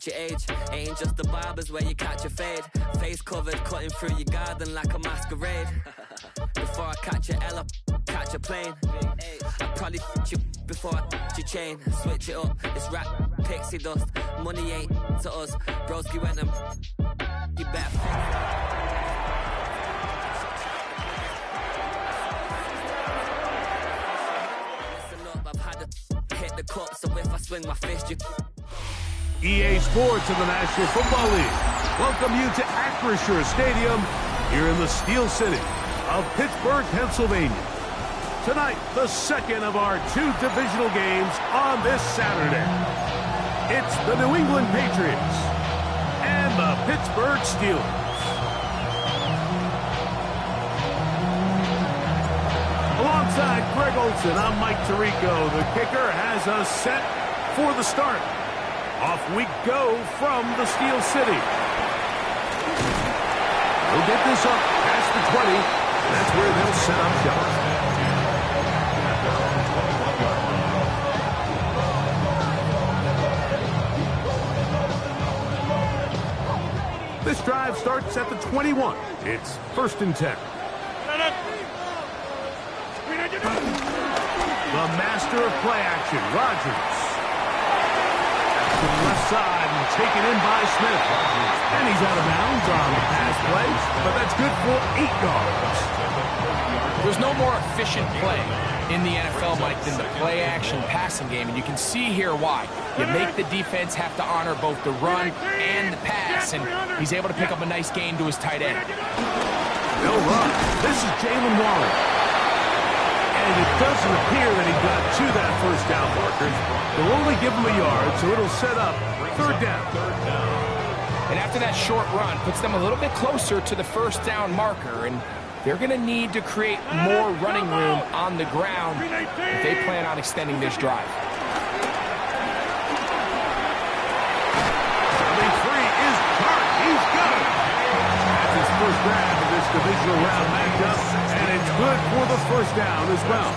match your age. Ain't just the barbers where you catch a fade. Face covered, cutting through your garden like a masquerade. Before I catch a L up, catch a plane. I'd probably you before I your chain. Switch it up, it's rap, pixie dust. Money ain't to us. Broski went and you better listen up, I've had to hit the cup, so if I swing my fist, you EA Sports in the National Football League welcome you to Acrisure Stadium here in the Steel City of Pittsburgh, Pennsylvania. Tonight, the second of our two divisional games on this Saturday. It's the New England Patriots and the Pittsburgh Steelers. Alongside Greg Olson, I'm Mike Tirico. The kicker has us set for the start. Off we go from the Steel City. We'll get this up past the 20. That's where they'll set up shop. This drive starts at the 21. It's 1st and 10. The master of play action, Rodgers. To the left side and taken in by Smith. And he's out of bounds on the pass play, but that's good for 8 yards. There's no more efficient play in the NFL, Mike, than the play-action passing game, and you can see here why. You make the defense have to honor both the run and the pass, and he's able to pick up a nice gain to his tight end. No run. This is Jalen Warren. And it doesn't appear that he got to that first down marker. They'll only give him a yard, so it'll set up 3rd down. And after that short run, puts them a little bit closer to the 1st down marker, and they're going to need to create more running room on the ground if they plan on extending this drive. Coming free is Clark. He's got it. That's his first grab of this divisional round matchup, and it's good for the 1st down as well.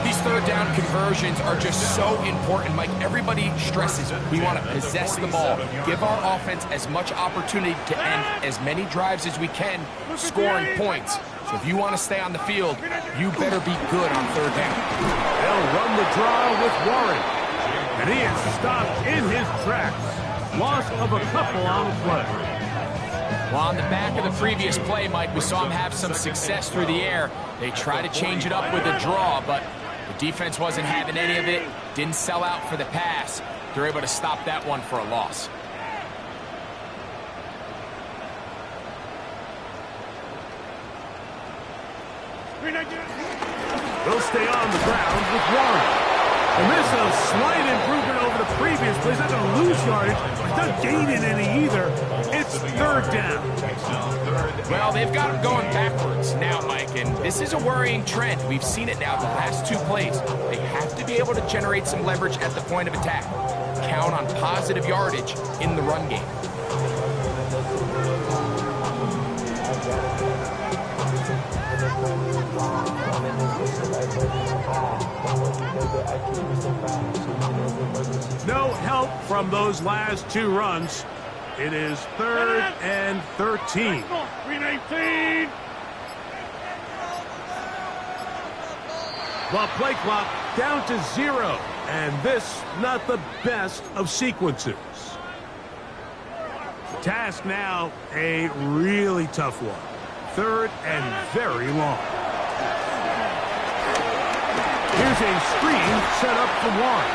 These 3rd down conversions are just so important, Mike. Everybody stresses we want to possess the ball, give our offense as much opportunity to end as many drives as we can, scoring points. So if you want to stay on the field, you better be good on 3rd down. They'll run the draw with Warren, and he is stopped in his tracks. Loss of a couple on the play. Well, on the back of the previous play, Mike, we saw him have some success through the air. They try to change it up with a draw, but the defense wasn't having any of it, didn't sell out for the pass. They're able to stop that one for a loss. They'll stay on the ground with Warren. And this is a slight improvement over the previous plays. Not going to lose yardage, but not gaining any either. It's 3rd down. Well, they've got him going backwards now, Mike, and this is a worrying trend. We've seen it now the last 2 plays. They have to be able to generate some leverage at the point of attack. Count on positive yardage in the run game. No help from those last 2 runs. It is 3rd and 13. 319. The play clock down to 0. And this not the best of sequences. Task now a really tough one. 3rd and very long. Here's a screen set up for Warren.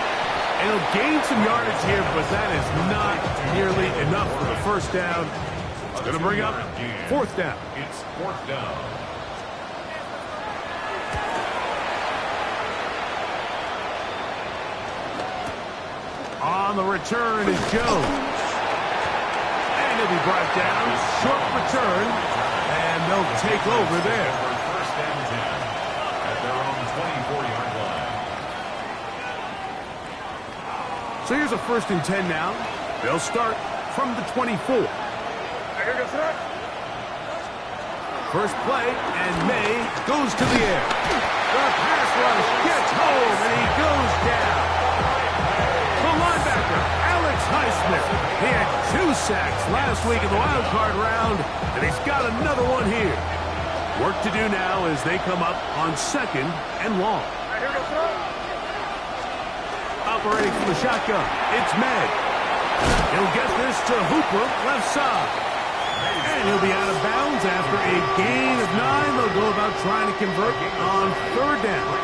And he'll gain some yardage here, but that is not nearly enough for the 1st down. It's going to bring up 4th down. It's 4th down. On the return is Jones. And he'll be brought down. Short return. And they'll take over there. 1st and 10 at their own 24-yard line. So here's a 1st and 10 now. They'll start from the 24. First play, and May goes to the air. The pass rush gets home, and he goes down. The linebacker, Alex Heisler, Smith. He had 2 sacks last week in the wild card round, and he's got another one here. Work to do now as they come up on 2nd and long. Operating from the shotgun, it's Meg. He'll get this to Hooper, left side. And he'll be out of bounds after a gain of 9. They'll go about trying to convert on 3rd down.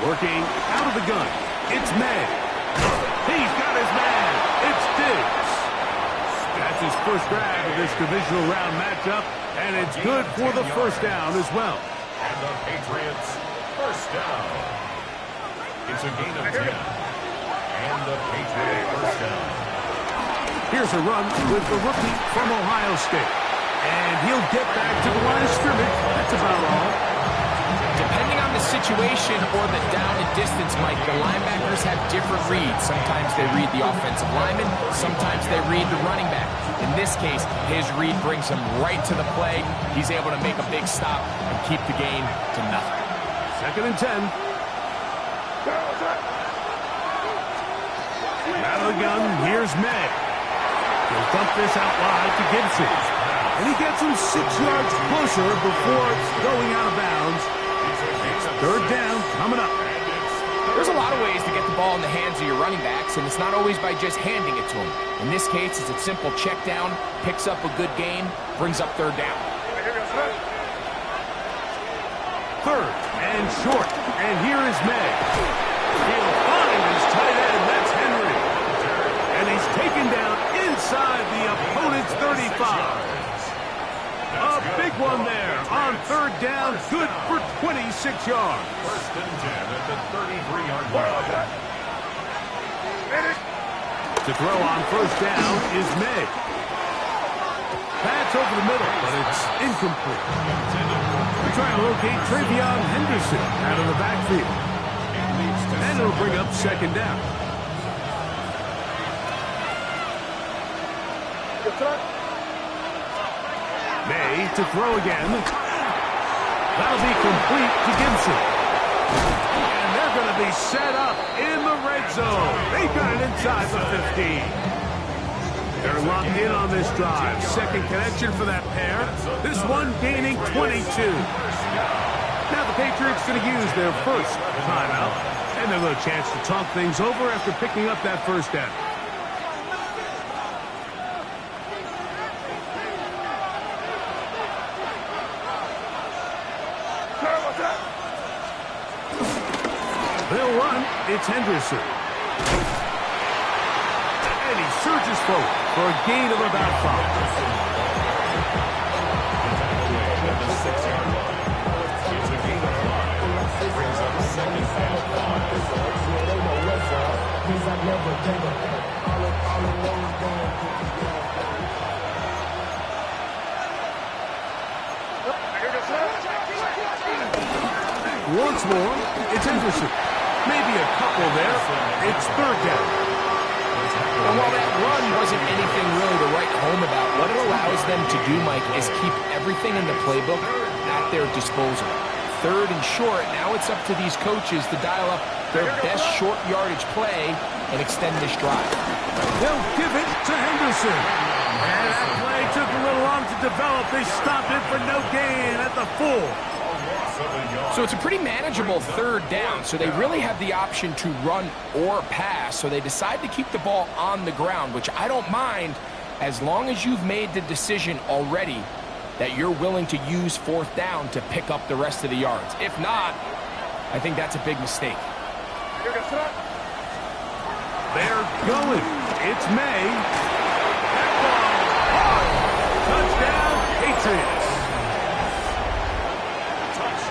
Working out of the gun, it's May. He's got his man. It's Diggs. That's his first grab of this divisional round matchup, and it's good for the first down as well. And the Patriots, first down. It's a gain of 10. And the Patriots, first down. Here's a run with the rookie from Ohio State. And he'll get back to the line of scrimmage. That's about all. Depending on the situation or the down and distance, Mike, the linebackers have different reads. Sometimes they read the offensive lineman. Sometimes they read the running back. In this case, his read brings him right to the play. He's able to make a big stop and keep the gain to nothing. 2nd and 10. Out of the gun, here's May. He'll dump this out wide to Gibson. And he gets him 6 yards closer before going out of bounds. 3rd down coming up. There's a lot of ways to get the ball in the hands of your running backs, and it's not always by just handing it to them. In this case, it's a simple check down, picks up a good gain, brings up 3rd down. 3rd and short. And here is May. He'll find his tight end. That's Henry. And he's taken down inside the opponent's 35. A big one there on 3rd down. Good for 26 yards. 1st and 10 at the 33-yard line. To throw on 1st down is May. Pass over the middle, but it's incomplete. We're trying to locate Travion Henderson out of the backfield. And it'll bring up 2nd down. May to throw again. That'll be complete to Gibson. And they're going to be set up in the red zone. They got it inside the 15. They're locked in on this drive. 2nd connection for that pair. This one gaining 22. Now the Patriots going to use their first timeout. And they'll have a chance to talk things over after picking up that 1st down. They'll run. It's Henderson. And he surges forward for a gain of about 5. The 6-yard line. It's a gain of 5. Brings up 2nd and 5. Once more, it's Henderson. Maybe a couple there. It's 3rd down. And while that run wasn't anything really to write home about, what it allows them to do, Mike, is keep everything in the playbook at their disposal. 3rd and short, now it's up to these coaches to dial up their best short yardage play and extend this drive. They'll give it to Henderson. And that play took a little long to develop. They stopped it for no gain at the 4. So it's a pretty manageable 3rd down, so they really have the option to run or pass, so they decide to keep the ball on the ground, which I don't mind as long as you've made the decision already that you're willing to use 4th down to pick up the rest of the yards. If not, I think that's a big mistake. They're going. It's May. That ball. Touchdown, Patriots.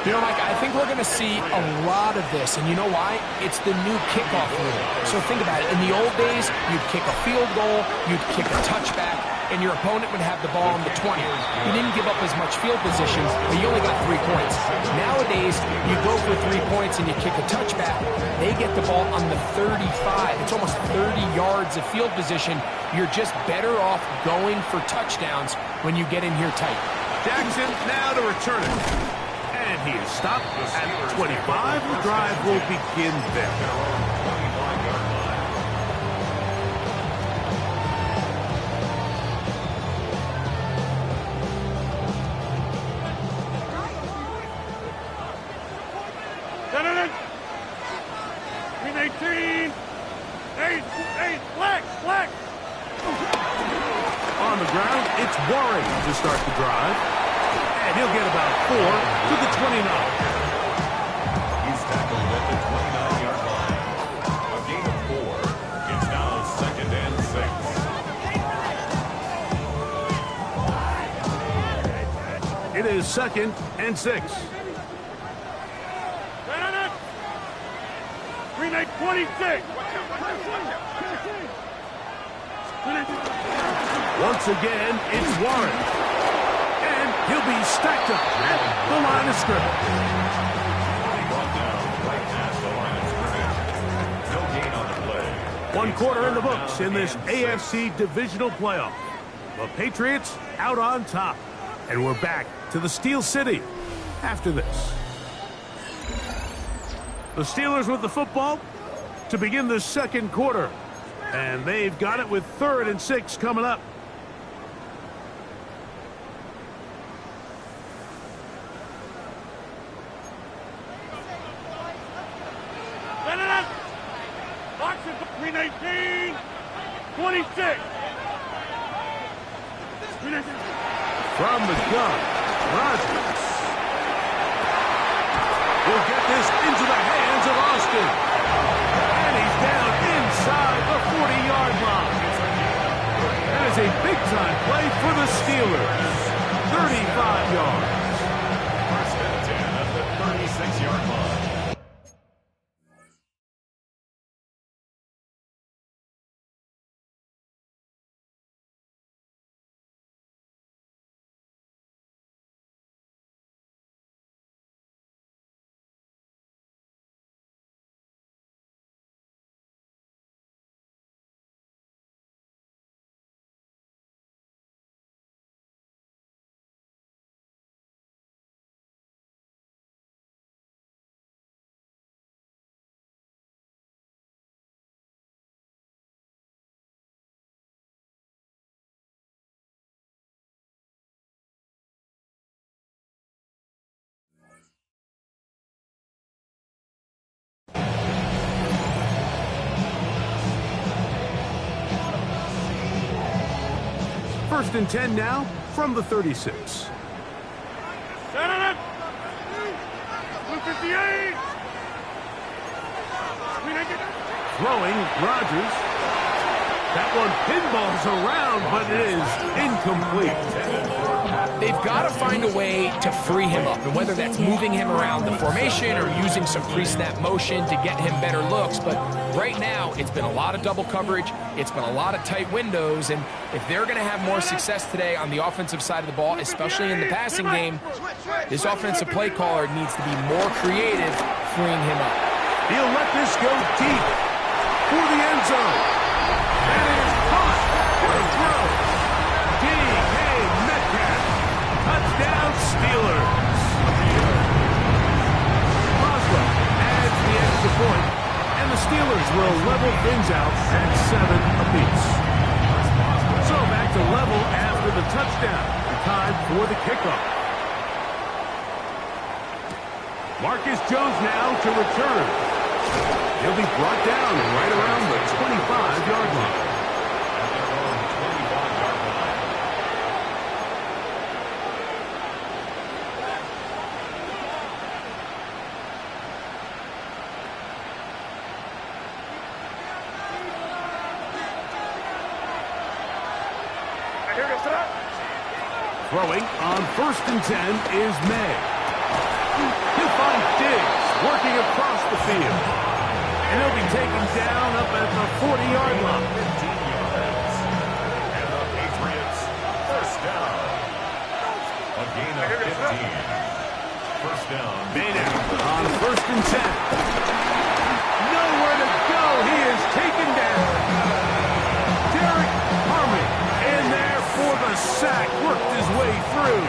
You know, Mike, I think we're going to see a lot of this, and you know why? It's the new kickoff rule. So think about it. In the old days, you'd kick a field goal, you'd kick a touchback, and your opponent would have the ball on the 20. You didn't give up as much field position, but you only got 3 points. Nowadays, you go for 3 points and you kick a touchback, they get the ball on the 35. It's almost 30 yards of field position. You're just better off going for touchdowns when you get in here tight. Jackson now to return it. And He is stopped at 25. The drive will begin there. On the ground, it's Warren to start the drive. And he'll get about 4 to the 29. He's tackled at the 29-yard line. A gain of 4. It's now 2nd and 6. It is 2nd and 6. 26. Once again, it's Warren. And he'll be stacked up at the line of scrimmage. Brought down right past the line of scrimmage. No gain on the play. 1 quarter in the books in this AFC divisional playoff. The Patriots out on top. And we're back to the Steel City after this. The Steelers with the football to begin the 2nd quarter. And they've got it with 3rd and 6 coming up. Box is between 18, 26. From the gun, Rodgers will get this into the hands of Austin. And he's down inside the 40-yard line. That is a big-time play for the Steelers. 35 yards. 1st and 10 at the 36-yard line. First and 10 now from the 36. Set it! 258. Throwing, Rodgers. That one pinballs around, but it is incomplete. They've got to find a way to free him up, and whether that's moving him around the formation or using some pre-snap motion to get him better looks. But right now, it's been a lot of double coverage. It's been a lot of tight windows, and if they're going to have more success today on the offensive side of the ball, especially in the passing game, this offensive play caller needs to be more creative freeing him up. He'll let this go deep for the end zone. That is caught. What a throw. D.K. Metcalf. Touchdown, Steelers. Boswell adds the extra point, and the Steelers will level things out at 7 apiece. So back to level after the touchdown. Time for the kickoff. Marcus Jones now to return. He'll be brought down right around the 25-yard line. At their own 25-yard line. Throwing on 1st and 10 is May. He'll find Diggs working across the field. And he'll be taken down up at the 40-yard line. 15 yards. And the Patriots, 1st down. A gain of 15. 1st down. Maynard on 1st and 10. Nowhere to go. He is taken down. Derek Harmon in there for the sack. Worked his way through.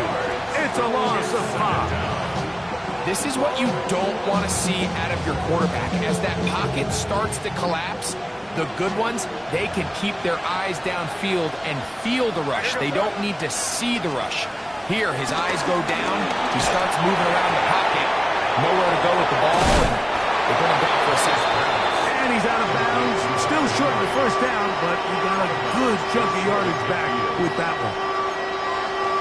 It's a loss of 5. what you don't want to see out of your quarterback. As that pocket starts to collapse, the good ones, they can keep their eyes downfield and feel the rush. They don't need to see the rush. Here, his eyes go down. He starts moving around the pocket. Nowhere to go with the ball, and they put him down for a sack. And he's out of bounds. Still short of the first down, but he got a good chunk of yardage back with that one.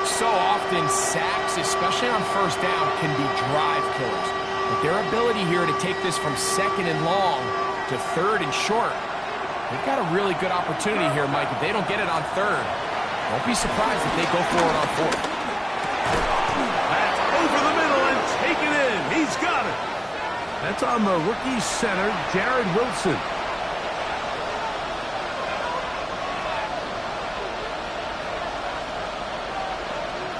So often, sacks, especially on first down, can be drive killers. But their ability here to take this from second and long to third and short, they've got a really good opportunity here, Mike. If they don't get it on third, don't be surprised if they go for it on fourth. That's over the middle and taken in. He's got it. That's on the rookie center, Jared Wilson.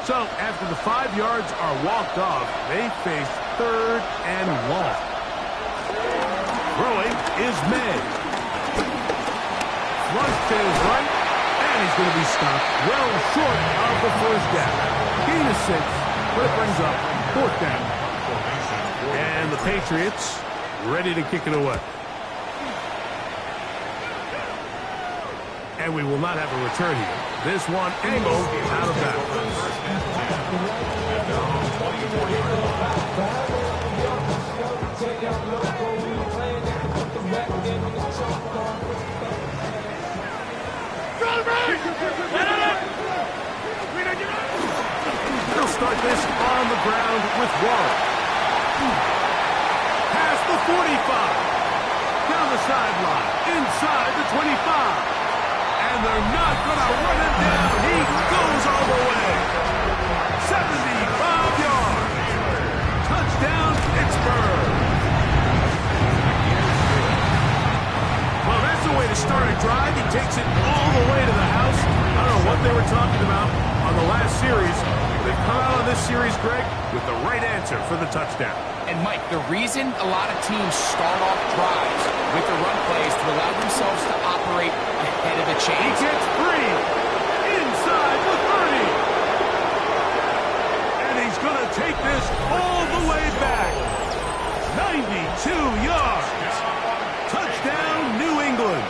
So, after the 5 yards are walked off, they face third and long. Throwing is May. Flush to his right, and he's going to be stopped well short of the first down. Gain of 6, but it brings up fourth down. And the Patriots ready to kick it away. And we will not have a return here. This one angled out of bounds. They'll start this on the ground with Warren. Past the 45. Down the sideline. Inside the 25. And they're not going to run him down. He goes all the way. 75 yards. Touchdown, Pittsburgh. Well, that's the way to start a drive. He takes it all the way to the house. I don't know what they were talking about on the last series. They've come out of this series, Greg, with the right answer for the touchdown. And, Mike, the reason a lot of teams start off drives with the run plays to allow themselves to operate ahead of the chains. He gets free inside the 30. And he's going to take this all the way back. 92 yards. Touchdown, New England.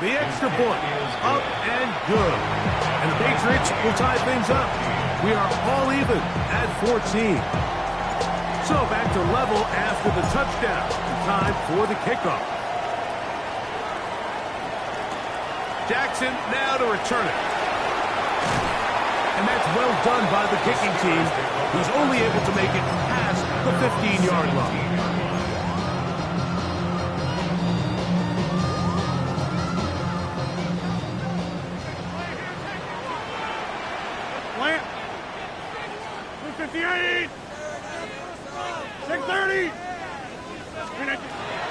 The extra point is up and good. And the Patriots will tie things up. We are all even at 14. So back to level after the touchdown. Time for the kickoff. Jackson now to return it. And that's well done by the kicking team, who's only able to make it past the 15-yard line. Plant. 258. 630.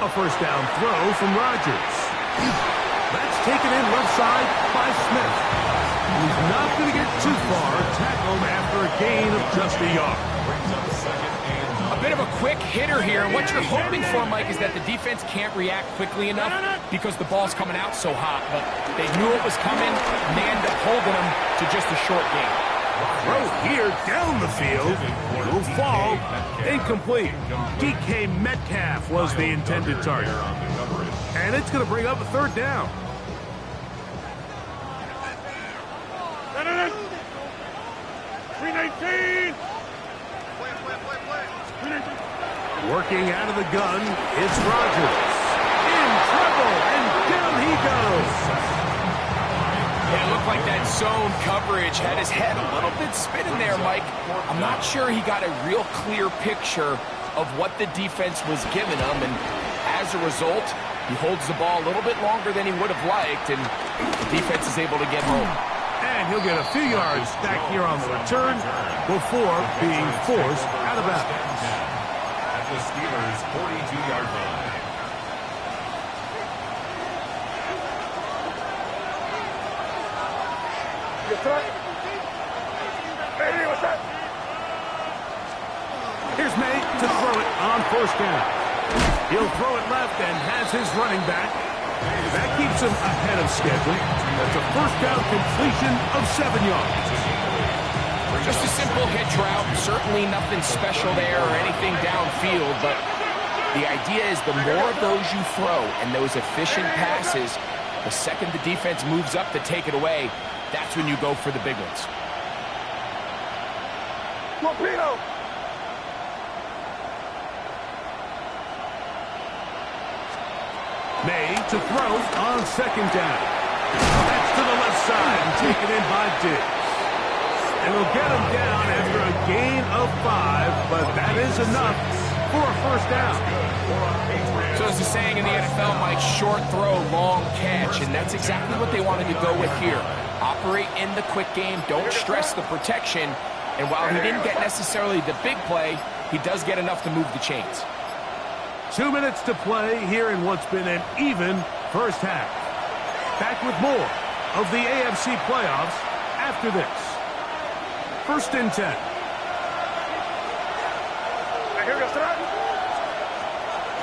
A first down throw from Rodgers. That's taken in left side by Smith. He's not going to get too far. Tackled after a gain of just a yard. A bit of a quick hitter here. What you're hoping for, Mike, is that the defense can't react quickly enough because the ball's coming out so hot. But they knew it was coming and they ended up holding them to just a short gain. Throw here down the field. Will fall. Incomplete. DK Metcalf was the intended target. And it's going to bring up a third down. Senator. 319. Working out of the gun, it's Rodgers. In trouble, and down he goes. Yeah, it looked like that zone coverage had his head a little bit spinning there, Mike. I'm not sure he got a real clear picture of what the defense was giving him, and as a result, he holds the ball a little bit longer than he would have liked, and the defense is able to get home. And he'll get a few yards back here on the return before being forced out of bounds. At the Steelers' 42-yard line. Here's May to throw it on first down. He'll throw it left and has his running back. That keeps him ahead of schedule. That's a first down completion of 7 yards. Just a simple hitch route. Certainly nothing special there or anything downfield, but the idea is the more of those you throw and those efficient passes, the second the defense moves up to take it away, that's when you go for the big ones. May to throw on second down. That's to the left side and taken in by Diggs. And we'll get him down after a gain of 5, but that is enough for a first down. So as the saying in the NFL, Mike, short throw, long catch, and that's exactly what they wanted to go with here. Operate in the quick game, don't stress the protection, and while he didn't get necessarily the big play, he does get enough to move the chains. 2 minutes to play here in what's been an even first half. Back with more of the AFC playoffs after this. First and 10.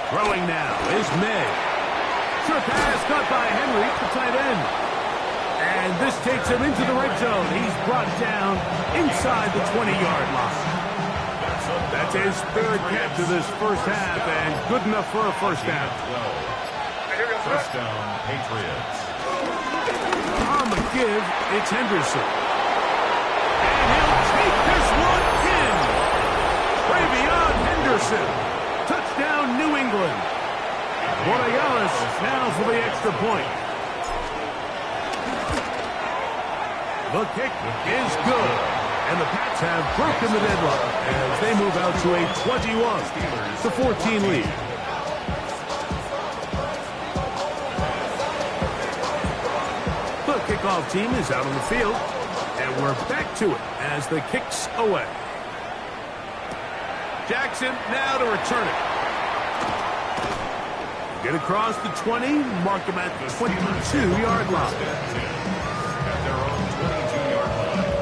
Throwing now is May. Short pass caught by Henry, the tight end. And this takes him into the red zone. He's brought down inside the 20-yard line. That's his third catch of this first half, and good enough for a first down. First down, Patriots. On the give, it's Henderson. And he'll take this one in. Ravion Henderson. Touchdown, New England. Borregales now for the extra point. The kick is good. And the Pats have broken the deadlock as they move out to a 21-14 lead. The kickoff team is out on the field, and we're back to it as the kick's away. Jackson now to return it. Get across the 20, mark him at the 22-yard line. At their own 22-yard line.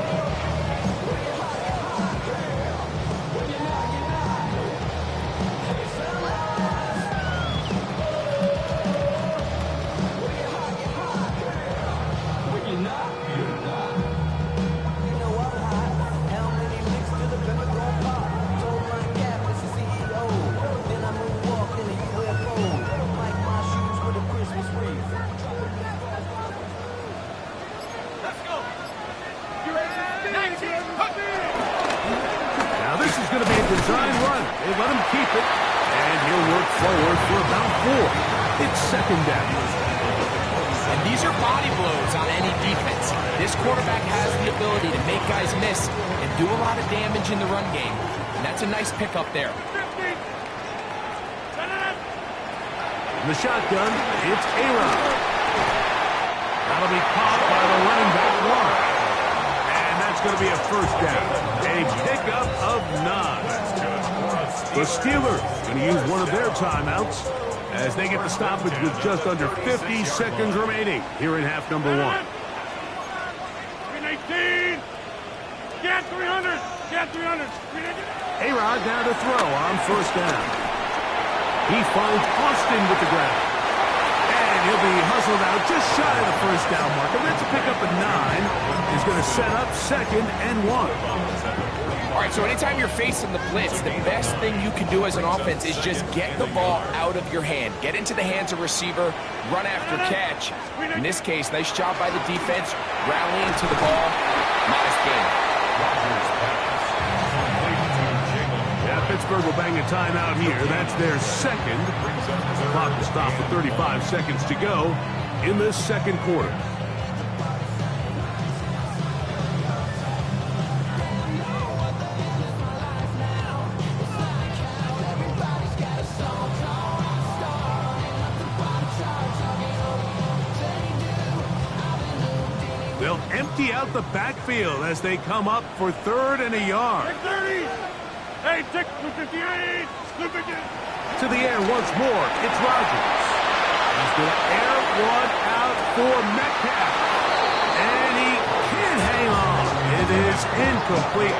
Design run. They let him keep it. And he'll work forward for about 4. It's second down. And these are body blows on any defense. This quarterback has the ability to make guys miss and do a lot of damage in the run game. And that's a nice pickup there. In the shotgun, it's A-Rod. That'll be caught by the running back one. And that's going to be a first down. A pickup of 9. The Steelers going to use one of their timeouts as they get the stoppage with just under 50 seconds remaining here in half number 1. 319. Get 300. Get 300. A-Rod now to throw on first down. He finds Austin with the ground. And he'll be hustled out just shy of the first down marker. That's a pickup of 9. He's going to set up second and 1. All right, so anytime you're facing the blitz, the best thing you can do as an offense is just get the ball out of your hand. Get into the hands of receiver, run after catch. In this case, nice job by the defense, rallying to the ball. Modest game. Yeah, Pittsburgh will bang a timeout here. That's their second. The clock will stop with 35 seconds to go in this second quarter. They'll empty out the backfield as they come up for 3rd and a yard. 30. Hey, 258. To the air once more, it's Rodgers. He's going to air one out for Metcalf. And he can't hang on. It is incomplete.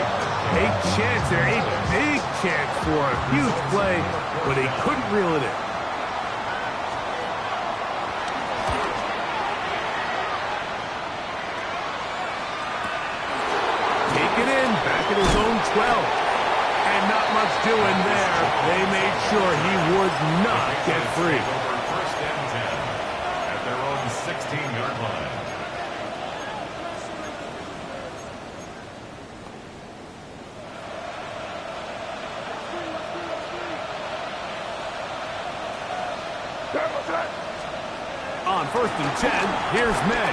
A chance there, a big chance for a huge play, but he couldn't reel it in. doing there? They made sure he would not get free. Over first and 10 at their own 16-yard line. On first and 10, here's May.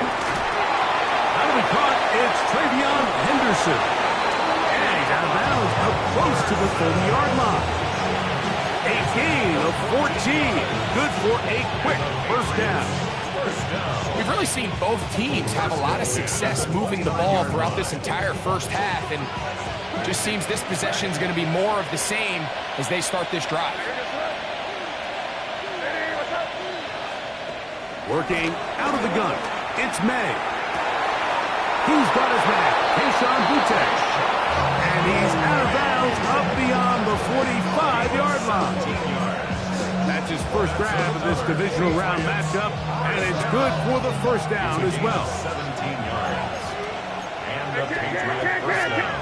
That'll be caught. It's Travion Henderson. And he's out of bounds, up close to the 30-yard line. A gain of 14. Good for a quick first down. We've really seen both teams have a lot of success moving the ball throughout this entire first half, and it just seems this possession is going to be more of the same as they start this drive. Working out of the gun, it's May. He's got his man, Keyshawn Boutte. And he's out of bounds up beyond the 45-yard line. That's his first grab of this divisional round matchup, and it's good for the first down as well. 17 yards. And the Patriots first down.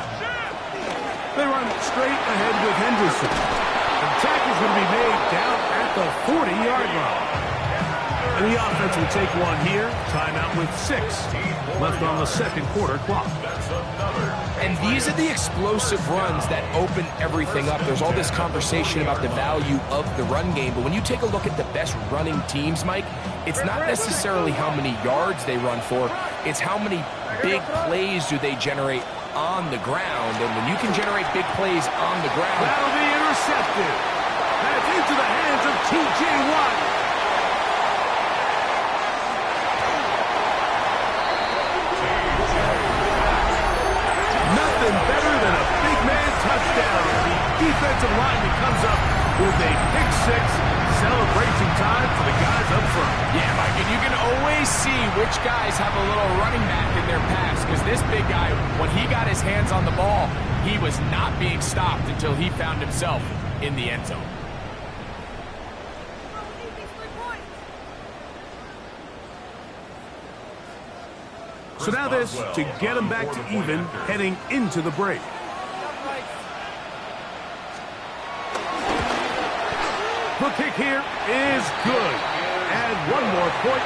They run straight ahead with Henderson. The tackle's going to be made down at the 40-yard line. And the offense will take one here. Timeout with 6 left on the second quarter clock. And these are the explosive runs that open everything up. There's all this conversation about the value of the run game, but when you take a look at the best running teams, Mike, it's not necessarily how many yards they run for, it's how many big plays do they generate on the ground. And when you can generate big plays on the ground... That'll be intercepted. That's into the hands of T.J. Watt. Nothing better than a big man touchdown. The defensive lineman comes up with a pick six. Celebration time for the guys up front. Yeah, Mike, and you can always see which guys have a little running back in their pass, because this big guy, when he got his hands on the ball, he was not being stopped until he found himself in the end zone. So now this to get them back to even heading into the break. The kick here is good. Add one more point,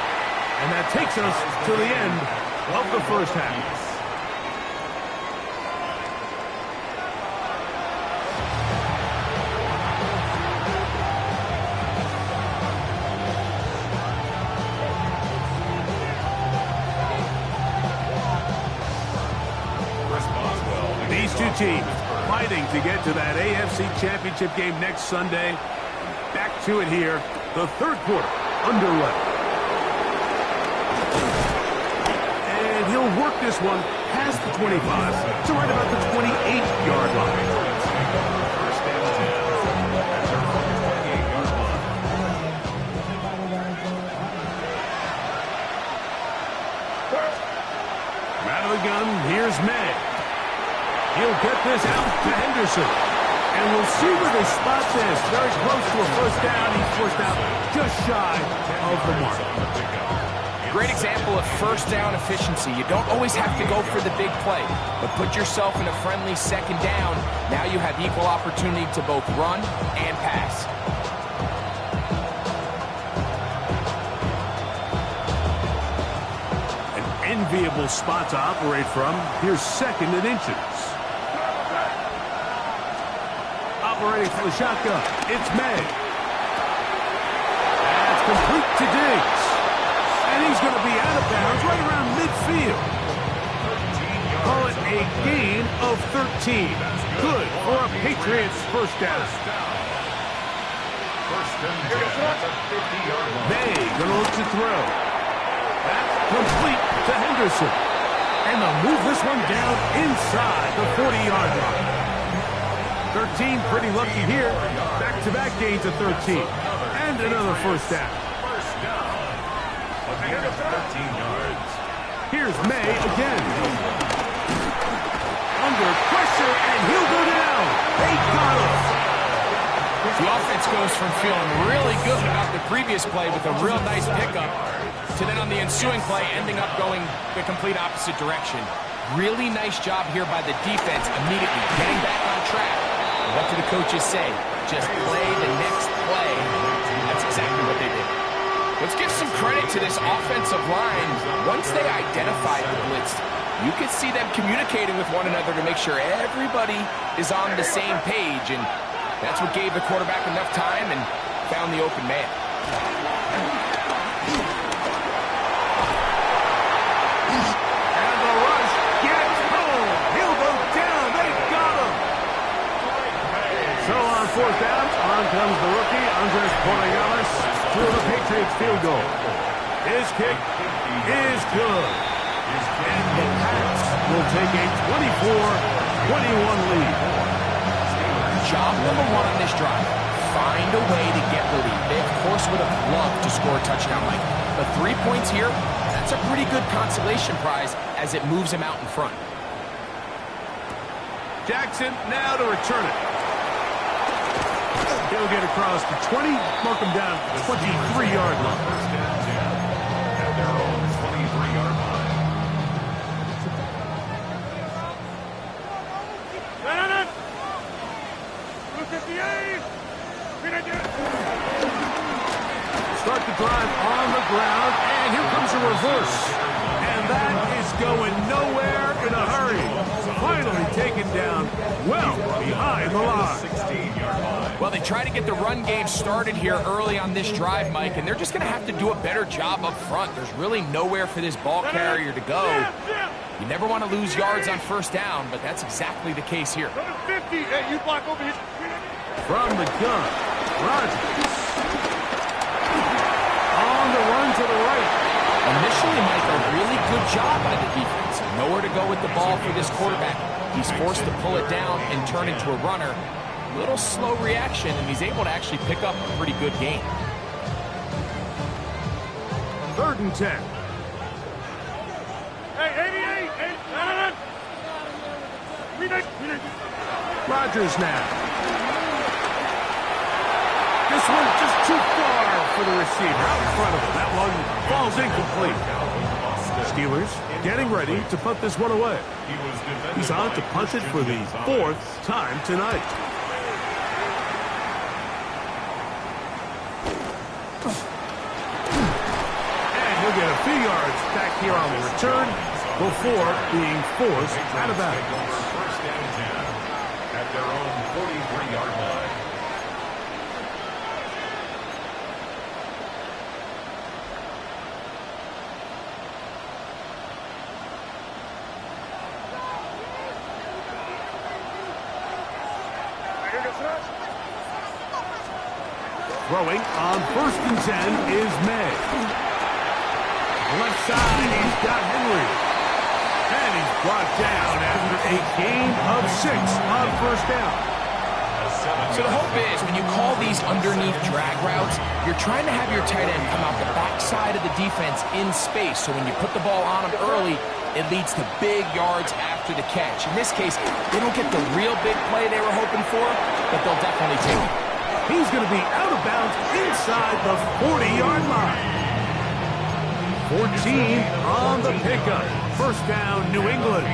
and that takes us to the end of the first half. These two teams fighting to get to that AFC Championship game next Sunday. Back to it here. The third quarter underway. And he'll work this one past the 25 to right about the 28-yard line. First and 10 at their own 28-yard line. Out of the gun, here's May. He'll get this out to Henderson. And we'll see where they spot this. Very close to a first down. He's forced out just shy of the mark. Great example of first down efficiency. You don't always have to go for the big play, but put yourself in a friendly second down. Now you have equal opportunity to both run and pass. An enviable spot to operate from. Here's second and inches. Operating for the shotgun. It's May. That's complete to Diggs. And he's going to be out of bounds right around midfield. Call it a gain of 13. Good for a Patriots first down. First and 10 at the 50-yard line. May going to look to throw. That's complete to Henderson. And they'll move this one down inside the 40-yard line. 13 pretty lucky here. Back-to-back gains of 13. And another first down. First down. A gain of 13 yards. Here's May again. Under pressure, and he'll go down. They got him. The offense goes from feeling really good about the previous play with a real nice pickup to then on the ensuing play ending up going the complete opposite direction. Really nice job here by the defense immediately getting back on track What do the coaches say? Just play the next play. That's exactly what they did. Let's give some credit to this offensive line. Once they identified the blitz, you could see them communicating with one another to make sure everybody is on the same page, and that's what gave the quarterback enough time and found the open man. And the rush gets home. He'll go down. They got him. So on fourth down, on comes the rookie, Andres Borregales, to the Patriots field goal. His kick is good. And the Pats will take a 24-21 lead. Job number one on this drive, find a way to get the lead. They, of course, would have loved to score a touchdown, Mike. But 3 points here, that's a pretty good consolation prize as it moves them out in front. Jackson now to return it. He'll get across the 20, mark him down at the 23-yard line. At their own 23-yard line. Start the drive on the ground, and here comes a reverse. And that is going nowhere in a hurry. Finally taken down well behind the line. 16-yard line. Well, they try to get the run game started here early on this drive, Mike, and they're just going to have to do a better job up front. There's really nowhere for this ball carrier to go. You never want to lose yards on first down, but that's exactly the case here. 50. Hey, you block over here. From the gun, Rodgers. On the run to the right. Initially, Mike, a really good job by the defense. Nowhere to go with the ball for this quarterback. He's forced to pull it down and turn into a runner. A little slow reaction, and he's able to actually pick up a pretty good gain. 3rd and 10. Hey, 88. Rodgers now. This one's just too far for the receiver. Out in front of him. That one falls incomplete. Steelers getting ready to punt this one away. He's on to punt it for the 4th time tonight. And he'll get a few yards back here on the return before being forced out of bounds. First down 10 at their own 43-yard line. Throwing on 1st and 10 is May. Left side, he's got Henry. And he's brought down after a gain of 6 on first down. So the hope is when you call these underneath drag routes, you're trying to have your tight end come out the backside of the defense in space. So when you put the ball on him early, it leads to big yards after the catch. In this case, they don't get the real big play they were hoping for, but they'll definitely take it. He's going to be out of bounds inside the 40-yard line. 14 on the pickup. First down, New England.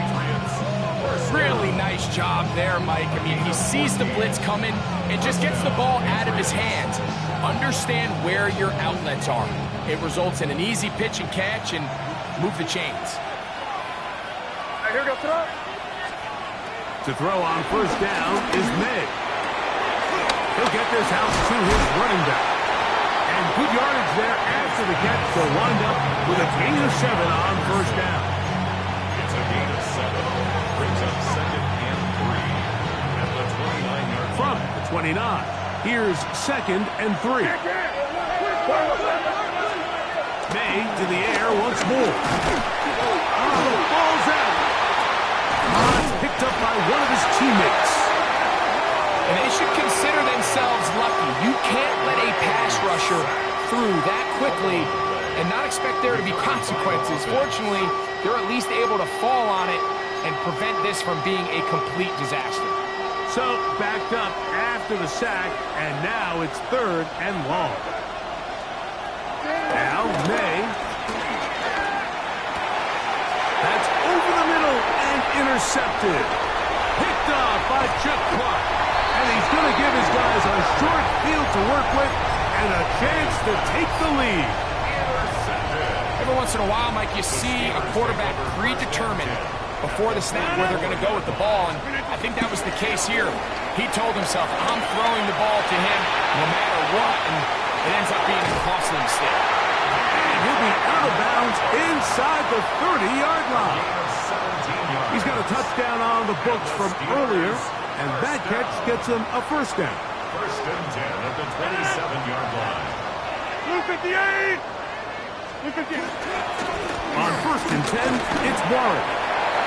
Really nice job there, Mike. I mean, he sees the blitz coming and just gets the ball out of his hands. Understand where your outlets are. It results in an easy pitch and catch and move the chains. Here we go, throw. To throw on first down is May. He'll get this out to his running back. And good yardage there after the catch. They'll wind up with a gain of 7 on first down. It's a gain of 7. Brings up 2nd and 3 at the 29-yard line. From the 29, here's 2nd and 3. May to the air once more. Oh, the ball's out. It's picked up by one of his teammates. And they should consider themselves lucky. You can't let a pass rusher through that quickly and not expect there to be consequences. Fortunately, they're at least able to fall on it and prevent this from being a complete disaster. So, backed up after the sack, and now it's 3rd and long. Now, May. That's over the middle and intercepted. Picked off by Chuck Clark. And he's going to give his guys a short field to work with and a chance to take the lead. Every once in a while, Mike, you see a quarterback predetermined before the snap where they're going to go with the ball, and I think that was the case here. He told himself, I'm throwing the ball to him no matter what, and it ends up being a costly mistake. And he'll be out of bounds inside the 30-yard line. He's got a touchdown on the books from earlier, and that catch gets him a first down. First and 10 at the 27-yard line. Blue 58! Blue 58! On first and 10, it's Warren.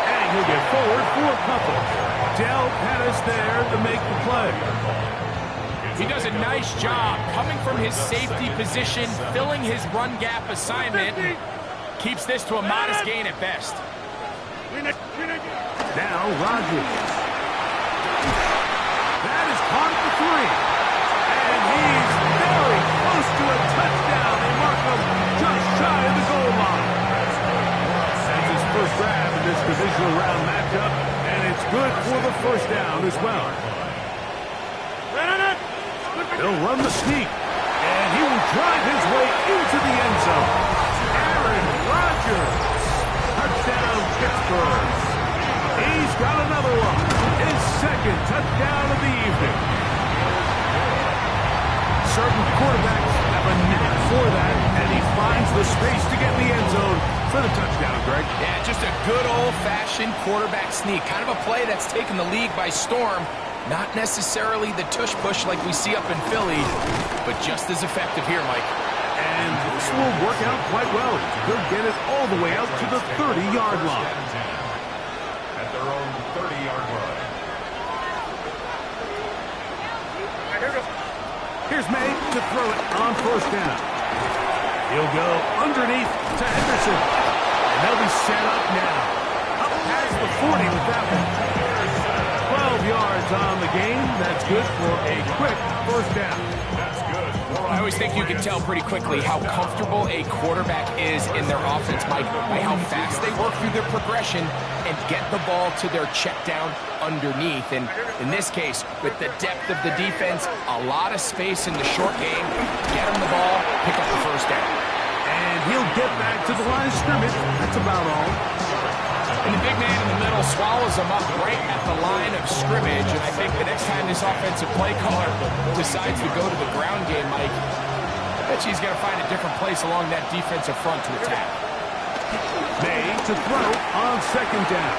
And he'll get forward for a couple. Del Pettis there to make the play. He does a nice job coming from his safety position, filling his run gap assignment, and keeps this to a modest gain at best. Now Rodgers. That is caught at the 3. And he's very close to a touchdown. They mark him just shy of the goal line. That's his first grab in this divisional round matchup, and it's good for the first down as well. They'll run the sneak, and he will drive his way into the end zone. Aaron Rodgers. Touchdown, Pittsburgh. He's got another one. His second touchdown of the evening. Certain quarterbacks have a knack for that, and he finds the space to get in the end zone for the touchdown, Greg. Yeah, just a good old-fashioned quarterback sneak. Kind of a play that's taken the league by storm. Not necessarily the tush-push like we see up in Philly, but just as effective here, Mike. And this will work out quite well. He'll get it all the way out to the 30-yard line. At their own 30-yard line. Here's May to throw it on first down. He'll go underneath to Henderson. And they'll be set up now. Up past the 40 with that one. 12 yards on the game. That's good for a quick first down. That's good. I always think you can tell pretty quickly how comfortable a quarterback is in their offense, Mike, by how fast they work through their progression and get the ball to their check down underneath. And in this case, with the depth of the defense, a lot of space in the short game, get him the ball, pick up the first down. And he'll get back to the line of scrimmage. That's about all. And the big man in the middle swallows him up right at the line of scrimmage. And I think the next time this offensive play caller decides to go to the ground game, Mike, I bet you he's going to find a different place along that defensive front to attack. May to throw on second down.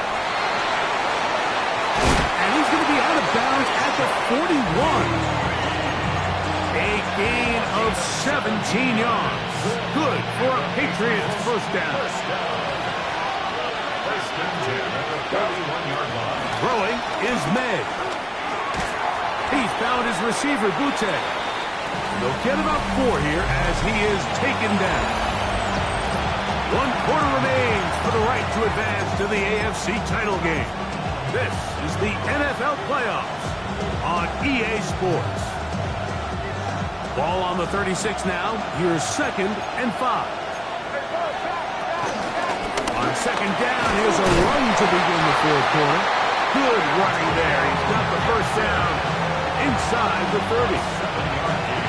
And he's going to be out of bounds at the 41. A gain of 17 yards. Good for a Patriots first down. First and 10 at the 31-yard line. Throwing is May. He's found his receiver, Butte. They'll get about 4 here as he is taken down. 1 quarter remains for the right to advance to the AFC title game. This is the NFL playoffs on EA Sports. Ball on the 36 now. Here's 2nd and 5. On second down, here's a run to begin the fourth quarter. Good running there. He's got the first down inside the 30.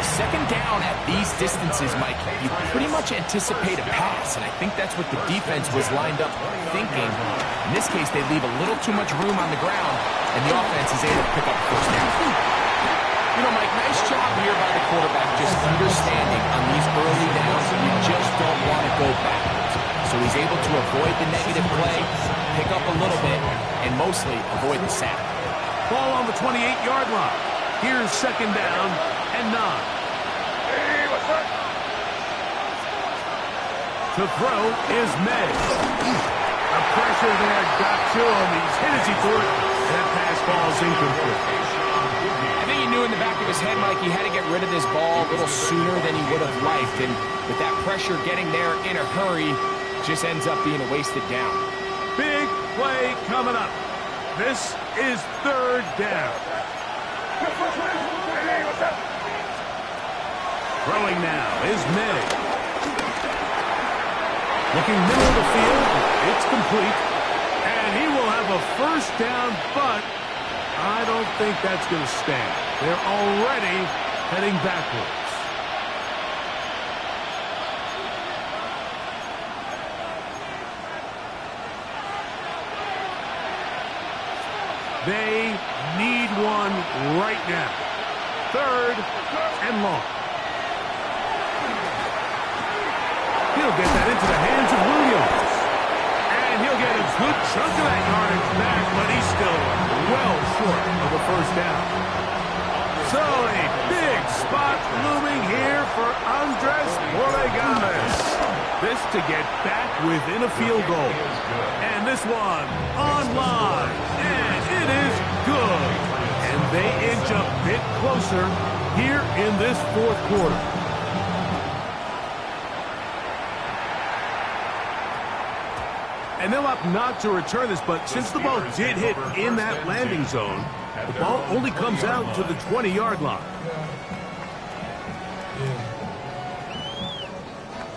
Second down at these distances, Mike, you pretty much anticipate a pass, and I think that's what the defense was lined up thinking. In this case, they leave a little too much room on the ground, and the offense is able to pick up the first down. You know, Mike, nice job here by the quarterback just understanding on these early downs you just don't want to go backwards. So he's able to avoid the negative play, pick up a little bit, and mostly avoid the sack. Ball on the 28-yard line. Here's second down and 9. To throw is May. The pressure there got to him. He's hit as he threw it. That pass ball is incomplete. I think he knew in the back of his head, Mike, he had to get rid of this ball a little sooner than he would have liked. And with that pressure getting there in a hurry, just ends up being a wasted down. Big play coming up. This is 3rd down. Throwing now is May. Looking middle of the field. It's complete. And he will have a first down, but I don't think that's going to stand. They're already heading backwards. They need one right now. 3rd and long. He'll get that into the hands of Williams. And he'll get a good chunk of that yardage back, but he's still well short of a first down. So a big spot looming here for Andres Borregames. This to get back within a field goal. And this one online. And it is good. And they inch a bit closer here in this 4th quarter. And they'll opt not to return this, but since the ball did hit in that landing zone, the ball only comes out to the 20-yard line.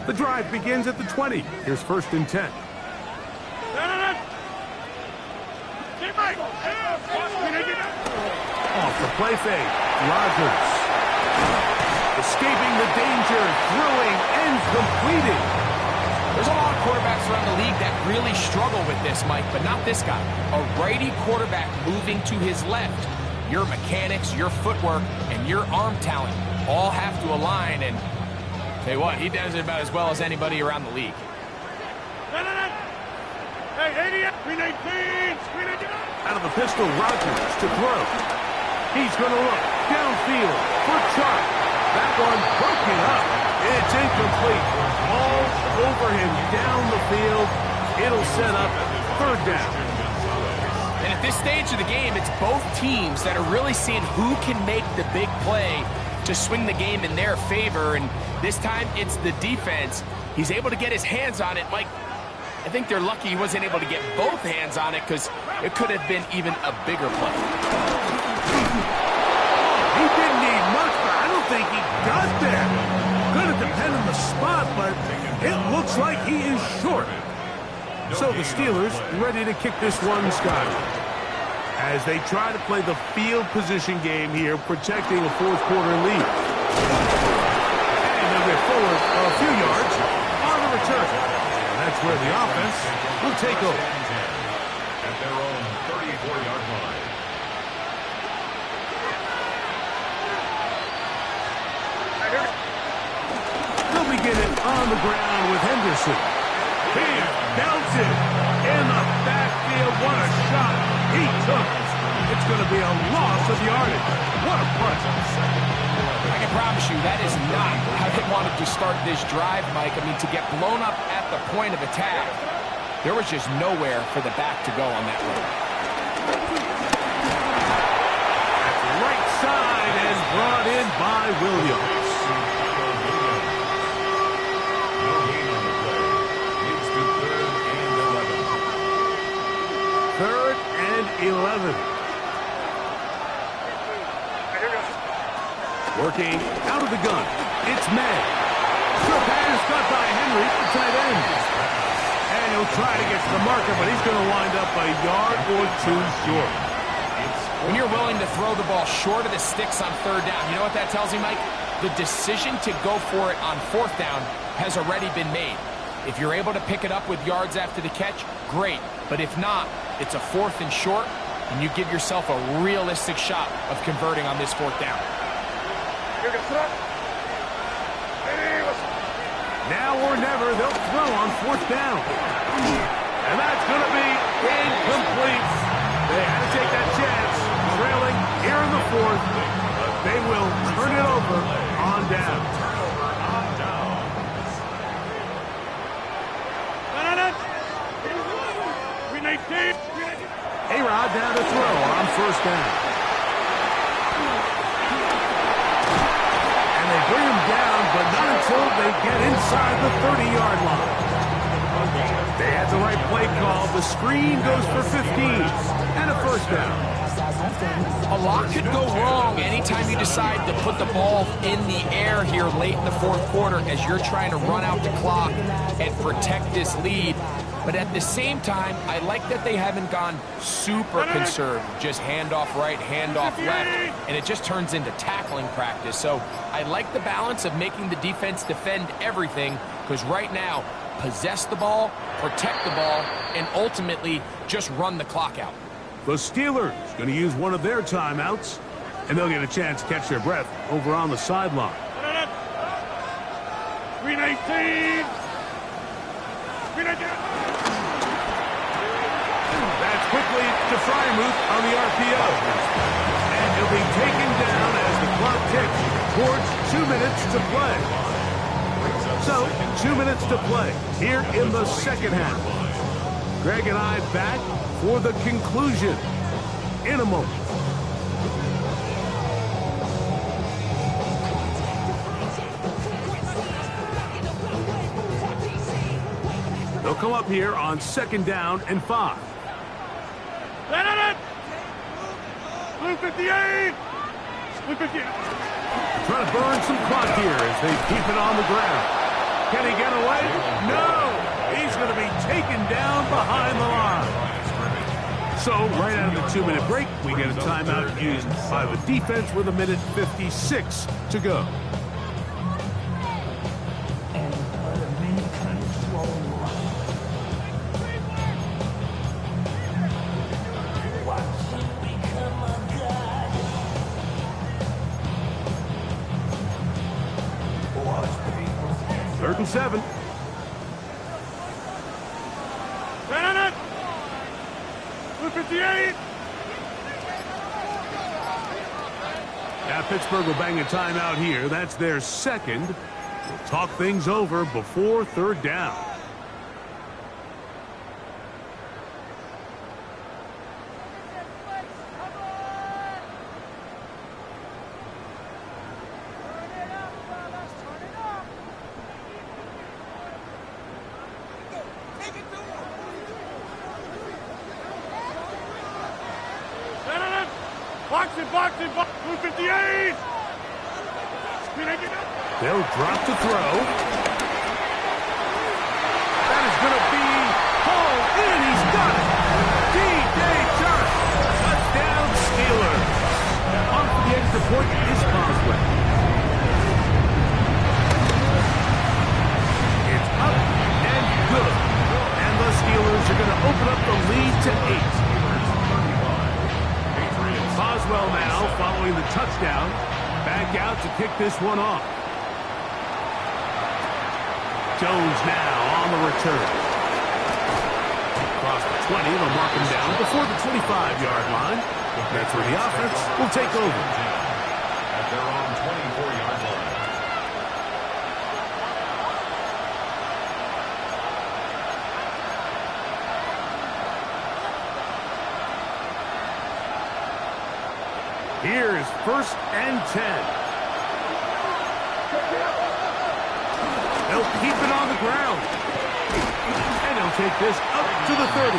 The drive begins at the 20. Here's 1st and 10. Off the play fake. Rodgers. Escaping the danger. Throwing and completing. There's a lot of quarterbacks around the league that really struggle with this, Mike, but not this guy. A righty quarterback moving to his left. Your mechanics, your footwork, and your arm talent all have to align, and tell you what, he does it about as well as anybody around the league. Out of the pistol, Rodgers to throw. He's going to look downfield for Chuck. That one broken up. It's incomplete. All over him down the field. It'll set up 3rd down. And at this stage of the game, it's both teams that are really seeing who can make the big play to swing the game in their favor. And this time, it's the defense. He's able to get his hands on it. Mike, I think they're lucky he wasn't able to get both hands on it because it could have been even a bigger play. He didn't need much, but I don't think he got there. Going to depend on the spot, but it looks like he is short. So the Steelers ready to kick this one skyward as they try to play the field position game here, protecting a 4th quarter lead. And they'll get forward a few yards on the return. And that's where the offense will take over. At their own 34-yard line. They'll begin it on the ground with Henderson. He belts it in the backfield. What a shot he took. It's going to be a loss of yardage. What a play. I can promise you that is not how they wanted to start this drive, Mike. I mean, to get blown up at the point of attack, there was just nowhere for the back to go on that run. At the right side and brought in by Williams. Third and 11. Working out of the gun. It's May. Good pass cut by Henry, the tight end. And he'll try to get to the marker, but he's going to wind up a yard or 2 short. When you're willing to throw the ball short of the sticks on 3rd down, you know what that tells you, Mike? The decision to go for it on 4th down has already been made. If you're able to pick it up with yards after the catch, great. But if not, it's a 4th and short, and you give yourself a realistic shot of converting on this 4th down. Now or never, they'll throw on 4th down. And that's going to be incomplete. They had to take that chance, trailing here in the 4th. They will turn it over on down. A-Rod down to throw on 1st down. And they bring him down, but not until they get inside the 30-yard line. They had the right play call. The screen goes for 15 and a 1st down. A lot could go wrong anytime you decide to put the ball in the air here late in the 4th quarter as you're trying to run out the clock and protect this lead. But at the same time, I like that they haven't gone super conservative, just handoff right, handoff left, and it just turns into tackling practice. So I like the balance of making the defense defend everything, because right now, possess the ball, protect the ball, and ultimately just run the clock out. The Steelers going to use one of their timeouts, and they'll get a chance to catch their breath over on the sideline. Green 18. Green 18. That's quickly to Frymuth on the RPO. And he'll be taken down as the clock ticks towards 2 minutes to play. So, 2 minutes to play here in the second half. Greg and I back for the conclusion in a moment. They'll come up here on 2nd down and 5. Blue 58. Blue 58. Trying to burn some clock here as they keep it on the ground. Can he get away? No! He's going to be taken down behind the line. So, right out of the 2-minute break, we get a timeout used by the defense with 1:56 to go. Third and 7. Blue 58. Now Pittsburgh will bang a timeout here. That's their second. We'll talk things over before 3rd down. Boxing, Blue 58. They'll drop to throw. That is going to be hauled in. He's got it. D.J. Turk. Touchdown Steelers. On for the extra point is Boswell. It's up and good. And the Steelers are going to open up the lead to 8. Boswell now, following the touchdown, back out to kick this one off. Jones now on the return. Across the 20, they'll mark him down before the 25-yard line. That's where the offense will take over. At their own 24-yard line. Here's 1st and 10. They'll keep it on the ground. And they'll take this up to the 30.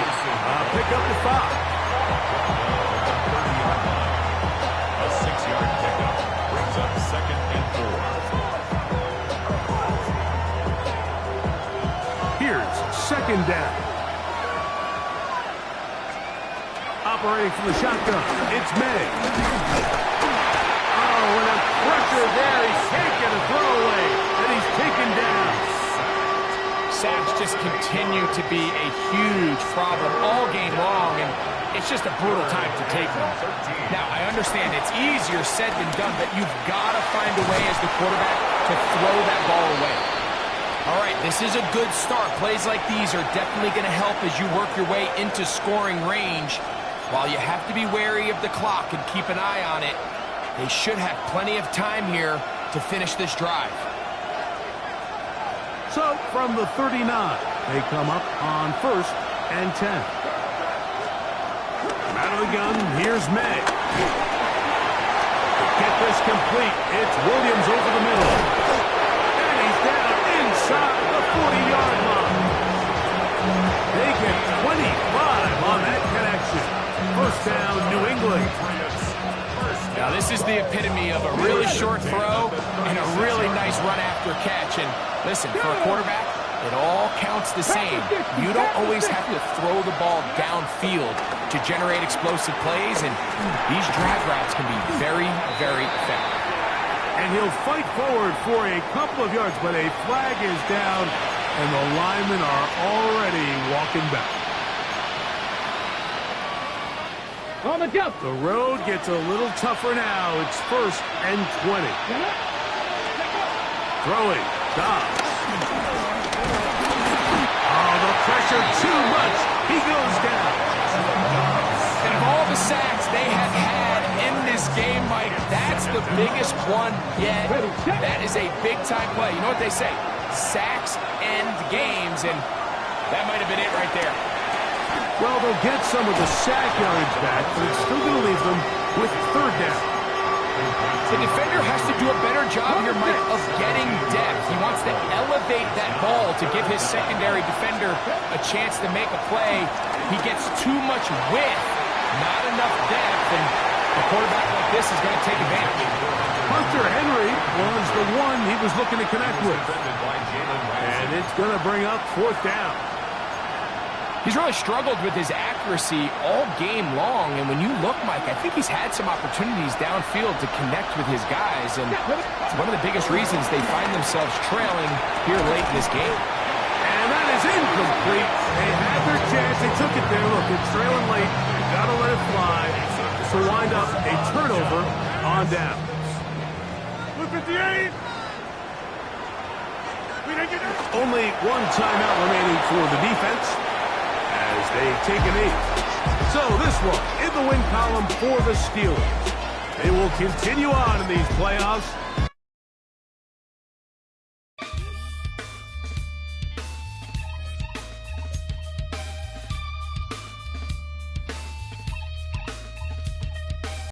Pick up the 5. A 6-yard pickup brings up 2nd and 4. Here's 2nd down. Operating from the shotgun, it's May. Oh, and a pressure there. He's taken a throwaway, and he's taken down. Sacks just continue to be a huge problem all game long, and it's just a brutal time to take them. Now, I understand it's easier said than done, but you've got to find a way as the quarterback to throw that ball away. All right, this is a good start. Plays like these are definitely going to help as you work your way into scoring range. While you have to be wary of the clock and keep an eye on it, they should have plenty of time here to finish this drive. So, from the 39, they come up on 1st and 10. Out of the gun, here's May. To get this complete, it's Williams over the middle. And he's down inside the 40-yard line. They get 25 on that connection. 1st down, New England. Now, this is the epitome of a really short throw and a really nice run after catch. And listen, for a quarterback, It all counts the same. You don't always have to throw the ball downfield to generate explosive plays, and these drag routes can be very, very effective. And he'll fight forward for a couple of yards, but a flag is down, and the linemen are already walking back. On the jump. The road gets a little tougher now. It's 1st and 20. Throwing. Dobbs. Oh, the pressure too much. He goes down. And of all the sacks they have had in this game, Mike, that's the biggest one yet. That is a big-time play. You know what they say? Sacks end games, and that might have been it right there. Well, they'll get some of the sack yards back, but it's still going to leave them with 3rd down. The defender has to do a better job here, Mike, of getting depth. He wants to elevate that ball to give his secondary defender a chance to make a play. He gets too much width, not enough depth, and a quarterback like this is going to take advantage. Hunter Henry was the one he was looking to connect with. And it's going to bring up 4th down. He's really struggled with his accuracy all game long, and when you look, Mike, I think he's had some opportunities downfield to connect with his guys, and it's one of the biggest reasons they find themselves trailing here late in this game. And that is incomplete. They had their chance. They took it there. Look, it's trailing late. Got to let it fly to wind up a turnover on down. Blue 58. Only one timeout remaining for the defense as they take a knee. So this one in the win column for the Steelers. They will continue on in these playoffs